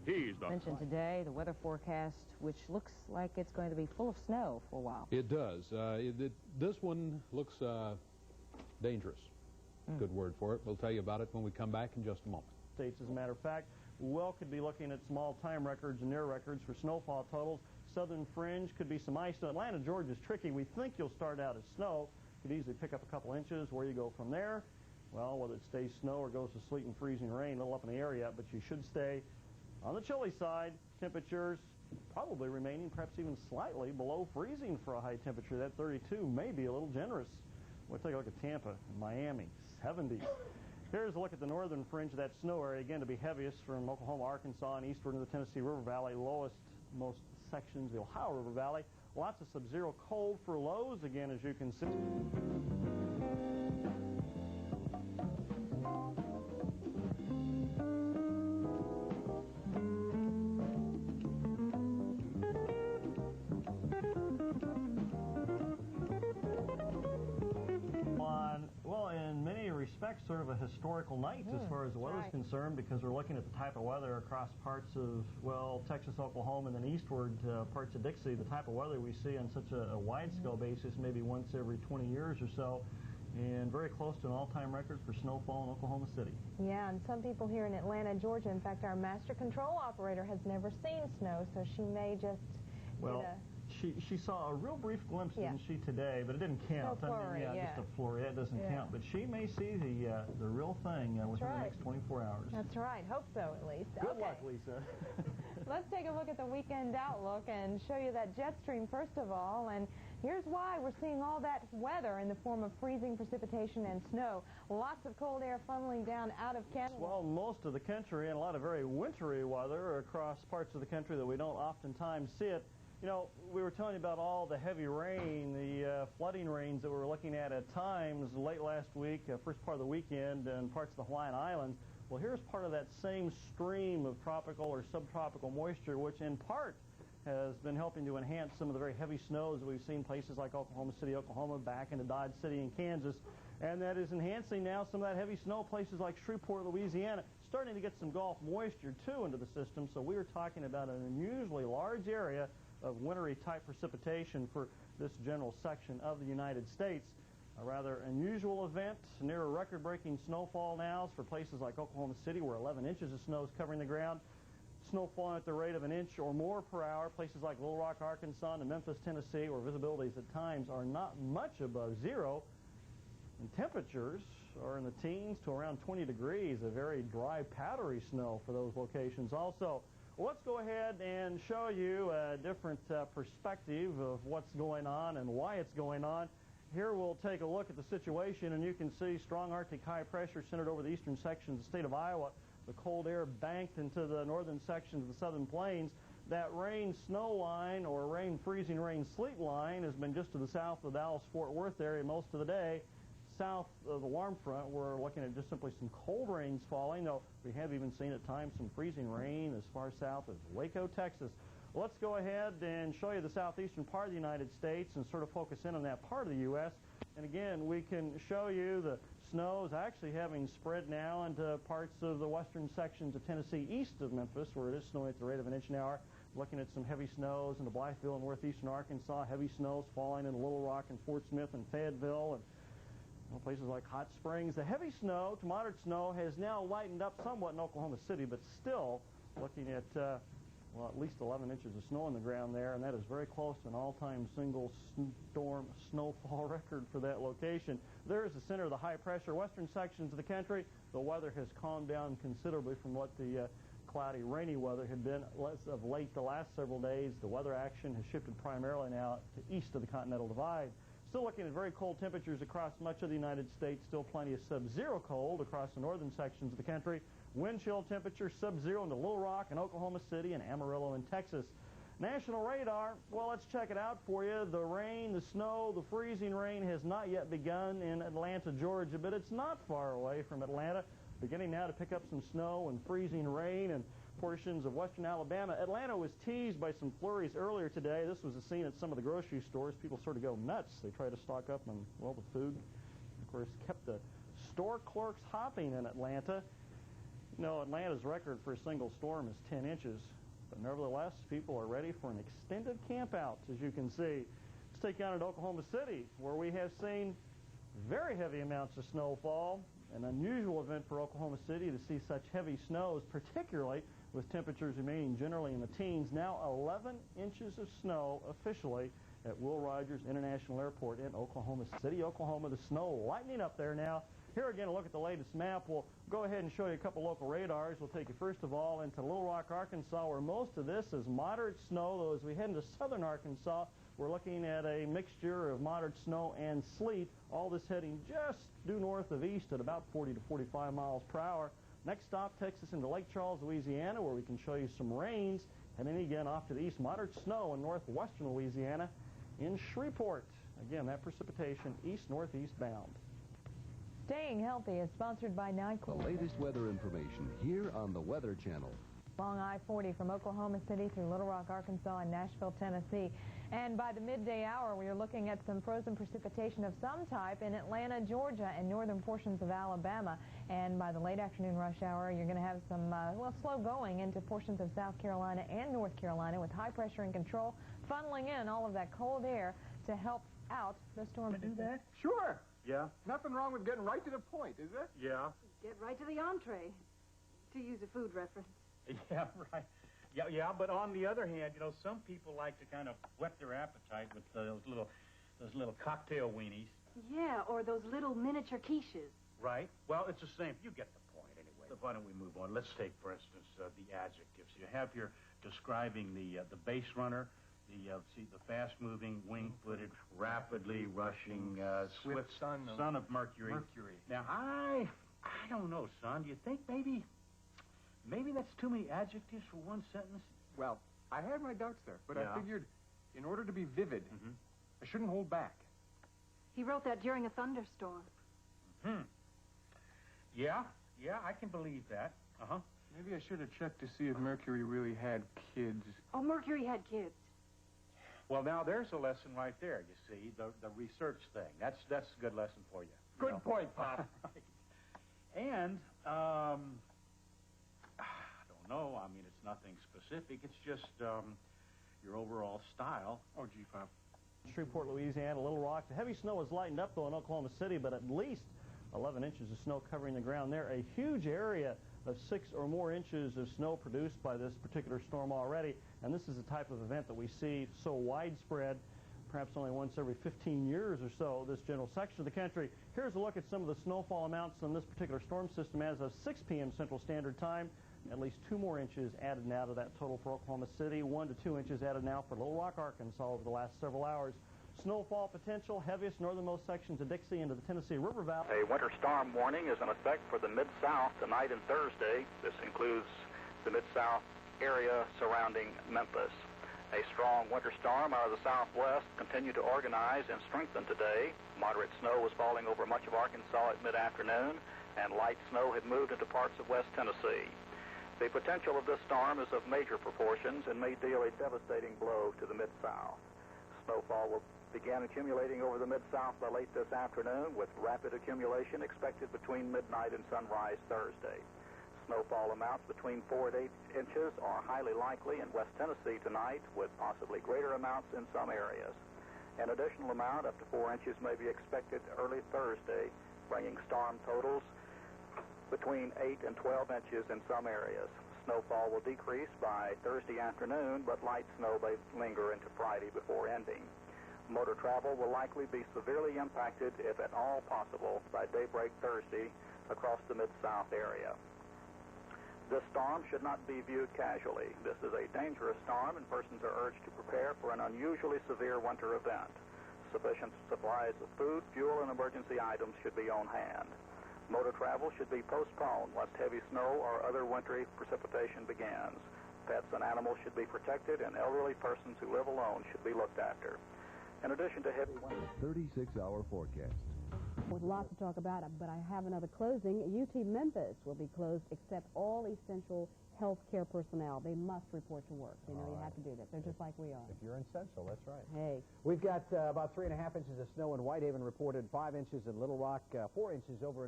He's the Mentioned today the weather forecast, which looks like it's going to be full of snow for a while. It does. This one looks dangerous. Good word for it. We'll tell you about it when we come back in just a moment. States, as a matter of fact, well could be looking at small time records and near records for snowfall totals. Southern fringe could be some ice. Atlanta, Georgia is tricky. We think you'll start out as snow. Could easily pick up a couple inches. Where you go from there, well, whether it stays snow or goes to sleet and freezing rain, a little up in the air yet, but you should stay on the chilly side. Temperatures probably remaining perhaps even slightly below freezing for a high temperature. That 32 may be a little generous. We'll take a look at Tampa, Miami, 70s. Here's a look at the northern fringe of that snow area, again to be heaviest from Oklahoma, Arkansas, and eastward into the Tennessee River Valley. Lowest most sections, the Ohio River Valley. Lots of sub-zero cold for lows again, as you can see. Well, in many respects, sort of a historical night as far as the weather is concerned, because we're looking at the type of weather across parts of, well, Texas, Oklahoma, and then eastward parts of Dixie, the type of weather we see on such a wide-scale basis, maybe once every 20 years or so, and very close to an all-time record for snowfall in Oklahoma City. Yeah, and some people here in Atlanta, Georgia, in fact, our master control operator has never seen snow, so she may just She saw a real brief glimpse, didn't she, today? But it didn't count. No flurry, just a flurry. It doesn't count. But she may see the real thing within the next 24 hours. That's right. Hope so, at least. Good luck, Lisa. Let's take a look at the weekend outlook and show you that jet stream first of all. And here's why we're seeing all that weather in the form of freezing precipitation and snow. Lots of cold air funneling down out of Canada. Well, most of the country, and a lot of very wintry weather across parts of the country that we don't oftentimes see it. You know, we were telling you about all the heavy rain, the flooding rains that we were looking at times late last week, first part of the weekend, and parts of the Hawaiian Islands. Well, here's part of that same stream of tropical or subtropical moisture, which in part has been helping to enhance some of the very heavy snows that we've seen places like Oklahoma City, Oklahoma, back into Dodge City in Kansas. And that is enhancing now some of that heavy snow places like Shreveport, Louisiana, starting to get some Gulf moisture, too, into the system. So we were talking about an unusually large area of wintry type precipitation for this general section of the United States. A rather unusual event, near a record-breaking snowfall now for places like Oklahoma City, where 11 inches of snow is covering the ground. Snow falling at the rate of an inch or more per hour. Places like Little Rock, Arkansas, and Memphis, Tennessee, where visibilities at times are not much above zero. And temperatures are in the teens to around 20 degrees, a very dry, powdery snow for those locations also. Well, let's go ahead and show you a different perspective of what's going on and why it's going on. Here we'll take a look at the situation, and you can see strong Arctic high pressure centered over the eastern sections of the state of Iowa. The cold air banked into the northern sections of the southern plains. That rain-snow line, or rain-freezing rain-sleet line, has been just to the south of the Dallas-Fort Worth area most of the day. South of the warm front, we're looking at just simply some cold rains falling, though we have even seen at times some freezing rain as far south as Waco, Texas. Let's go ahead and show you the southeastern part of the United States and sort of focus in on that part of the U.S. And again, we can show you the snow is actually having spread now into parts of the western sections of Tennessee east of Memphis, where it is snowing at the rate of an inch an hour. Looking at some heavy snows into Blytheville and northeastern Arkansas, heavy snows falling in Little Rock and Fort Smith and Fayetteville, and places like Hot Springs. The heavy snow to moderate snow has now lightened up somewhat in Oklahoma City, but still looking at, well, at least 11 inches of snow on the ground there, and that is very close to an all-time single storm snowfall record for that location. There is the center of the high-pressure western sections of the country. The weather has calmed down considerably from what the cloudy, rainy weather had been of late the last several days. The weather action has shifted primarily now to east of the Continental Divide. Still looking at very cold temperatures across much of the United States. Still plenty of sub-zero cold across the northern sections of the country. Wind chill temperatures sub-zero into Little Rock and Oklahoma City and Amarillo in Texas. National radar, well, let's check it out for you. The rain, the snow, the freezing rain has not yet begun in Atlanta, Georgia, but it's not far away from Atlanta. Beginning now to pick up some snow and freezing rain and portions of western Alabama. Atlanta was teased by some flurries earlier today. This was a scene at some of the grocery stores. People sort of go nuts. They try to stock up on, well, the food. Of course, kept the store clerks hopping in Atlanta. You know, Atlanta's record for a single storm is 10 inches, but nevertheless, people are ready for an extended campout, as you can see. Let's take you on to Oklahoma City, where we have seen very heavy amounts of snowfall. An unusual event for Oklahoma City to see such heavy snows, particularly with temperatures remaining generally in the teens. Now 11 inches of snow officially at Will Rogers International Airport in Oklahoma City, Oklahoma. The snow lightening up there now. Here again, a look at the latest map. We'll go ahead and show you a couple local radars. We'll take you first of all into Little Rock, Arkansas, where most of this is moderate snow, though as we head into southern Arkansas, we're looking at a mixture of moderate snow and sleet. All this heading just due north of east at about 40 to 45 miles per hour. Next stop takes us into Lake Charles, Louisiana, where we can show you some rains. And then again off to the east, moderate snow in northwestern Louisiana in Shreveport. Again, that precipitation east-northeast bound. Staying Healthy is sponsored by NyQuil. The latest weather information here on the Weather Channel. Along I-40 from Oklahoma City through Little Rock, Arkansas, and Nashville, Tennessee. And by the midday hour, we are looking at some frozen precipitation of some type in Atlanta, Georgia, and northern portions of Alabama. And by the late afternoon rush hour, you're going to have some, slow going into portions of South Carolina and North Carolina with high pressure and control, funneling in all of that cold air to help out the storm. Do that? Sure. Yeah? Nothing wrong with getting right to the point, is there? Yeah. Get right to the entree, to use a food reference. Yeah, right. Yeah, but on the other hand, you know, some people like to kind of whet their appetite with those little cocktail weenies. Yeah, or those little miniature quiches. Right. Well, it's the same. You get the point anyway. So why don't we move on? Let's take, for instance, the adjectives. You have here describing the base runner, the fast-moving, wing-footed, rapidly rushing, swift son of Mercury. Now, I don't know, son. Do you think maybe that's too many adjectives for one sentence? Well, I had my doubts there, but Yeah. I figured in order to be vivid, I shouldn't hold back. He wrote that during a thunderstorm. Yeah, I can believe that. Uh-huh. Maybe I should have checked to see if Mercury really had kids. Oh, Mercury had kids. Well, now there's a lesson right there, you see, the research thing. That's a good lesson for you. Good point, Pop. Right. And, I don't know. I mean, it's nothing specific. It's just your overall style. Oh, gee, Pop. Shreveport, Louisiana, Little Rock. The heavy snow has lightened up, though, in Oklahoma City, but at least 11 inches of snow covering the ground there. A huge area of 6 or more inches of snow produced by this particular storm already. And this is the type of event that we see so widespread, perhaps only once every 15 years or so, this general section of the country. Here's a look at some of the snowfall amounts on this particular storm system as of 6 p.m. Central Standard Time. At least 2 more inches added now to that total for Oklahoma City. 1 to 2 inches added now for Little Rock, Arkansas over the last several hours. Snowfall potential, heaviest northernmost sections of Dixie into the Tennessee River Valley. A winter storm warning is in effect for the Mid-South tonight and Thursday. This includes the Mid-South area surrounding Memphis. A strong winter storm out of the southwest continued to organize and strengthen today. Moderate snow was falling over much of Arkansas at mid-afternoon, and light snow had moved into parts of West Tennessee. The potential of this storm is of major proportions and may deal a devastating blow to the Mid-South. Snowfall will begin accumulating over the Mid-South by late this afternoon, with rapid accumulation expected between midnight and sunrise Thursday. Snowfall amounts between 4 and 8 inches are highly likely in West Tennessee tonight, with possibly greater amounts in some areas. An additional amount up to 4 inches may be expected early Thursday, bringing storm totals between 8 and 12 inches in some areas. Snowfall will decrease by Thursday afternoon, but light snow may linger into Friday before ending. Motor travel will likely be severely impacted, if at all possible, by daybreak Thursday across the Mid-South area. This storm should not be viewed casually. This is a dangerous storm, and persons are urged to prepare for an unusually severe winter event. Sufficient supplies of food, fuel, and emergency items should be on hand. Motor travel should be postponed lest heavy snow or other wintry precipitation begins. Pets and animals should be protected, and elderly persons who live alone should be looked after. In addition to heavy winter... 36-hour forecast. With lots to talk about, but I have another closing. UT Memphis will be closed except all essential health care personnel. They must report to work. You know, you have to do that. They're just like we are. If you're essential, that's right. Hey. We've got about 3.5 inches of snow in Whitehaven reported, 5 inches in Little Rock, 4 inches over in